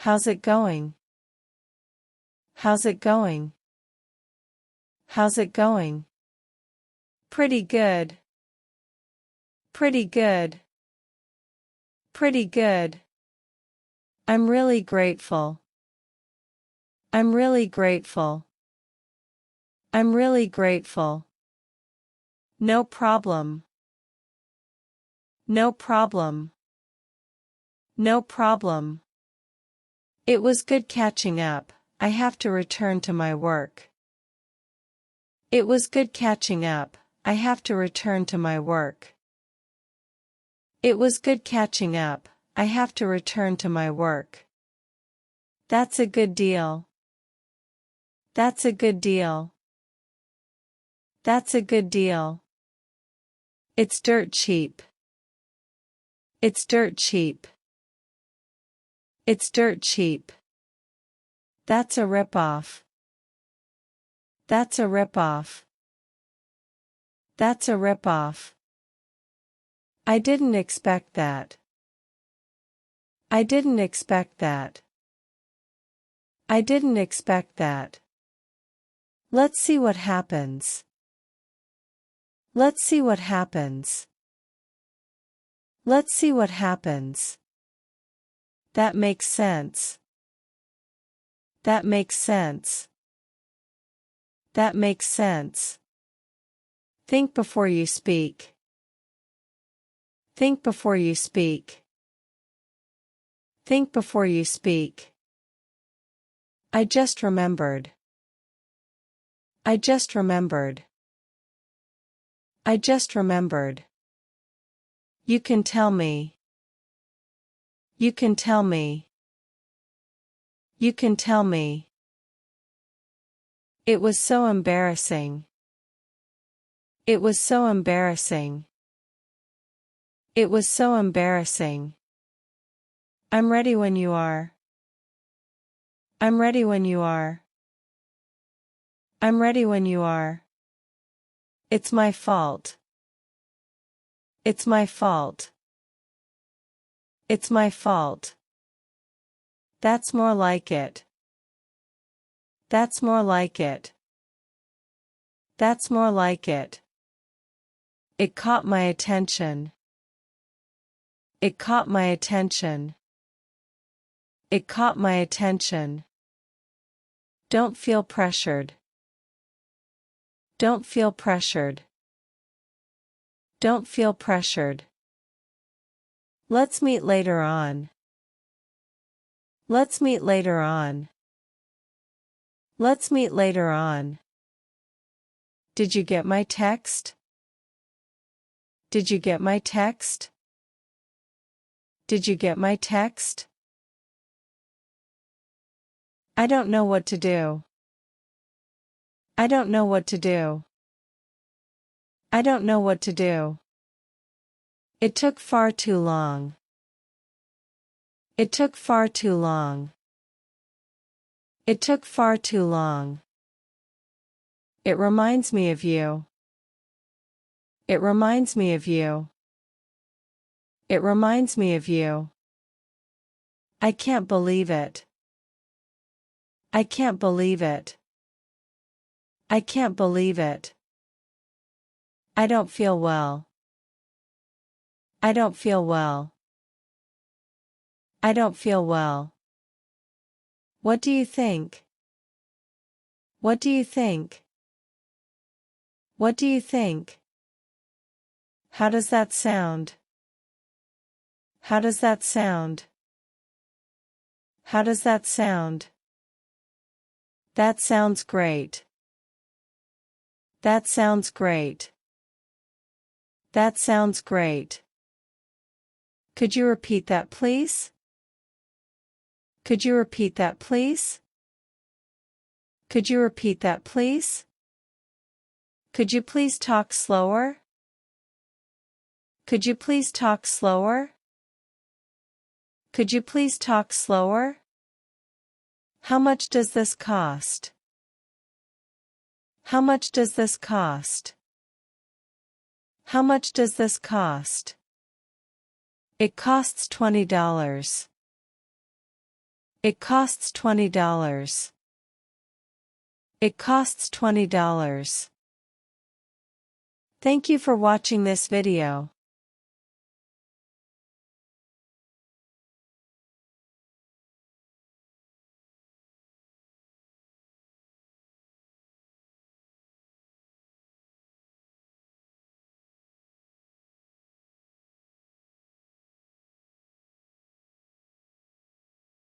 How's it going? How's it going? How's it going? Pretty good. Pretty good. Pretty good. I'm really grateful. I'm really grateful. I'm really grateful. No problem. No problem. No problem. It was good catching up. I have to return to my work. It was good catching up. I have to return to my work. It was good catching up. I have to return to my work. That's a good deal. That's a good deal. That's a good deal. It's dirt cheap. It's dirt cheap. It's dirt cheap. That's a rip-off. That's a rip-off. That's a rip-off. I didn't expect that. I didn't expect that. I didn't expect that. Let's see what happens. Let's see what happens. Let's see what happens. That makes sense. That makes sense. That makes sense. Think before you speak. Think before you speak. Think before you speak. I just remembered. I just remembered. I just remembered. You can tell me. You can tell me. You can tell me. It was so embarrassing. It was so embarrassing. It was so embarrassing. I'm ready when you are. I'm ready when you are. I'm ready when you are. It's my fault. It's my fault. It's my fault. That's more like it. That's more like it. That's more like it. It caught my attention. It caught my attention. It caught my attention. Don't feel pressured. Don't feel pressured. Don't feel pressured. Let's meet later on. Let's meet later on. Let's meet later on. Did you get my text? Did you get my text? Did you get my text? I don't know what to do. I don't know what to do. I don't know what to do. It took far too long. It took far too long. It took far too long. It reminds me of you. It reminds me of you. It reminds me of you. I can't believe it. I can't believe it. I can't believe it. I don't feel well. I don't feel well. I don't feel well. What do you think? What do you think? What do you think? How does that sound? How does that sound? How does that sound? That sounds great. That sounds great. That sounds great. Could you repeat that, please? Could you repeat that, please? Could you repeat that, please? Could you please talk slower? Could you please talk slower? Could you please talk slower? How much does this cost? How much does this cost? How much does this cost? It costs $20. It costs $20. It costs $20. Thank you for watching this video.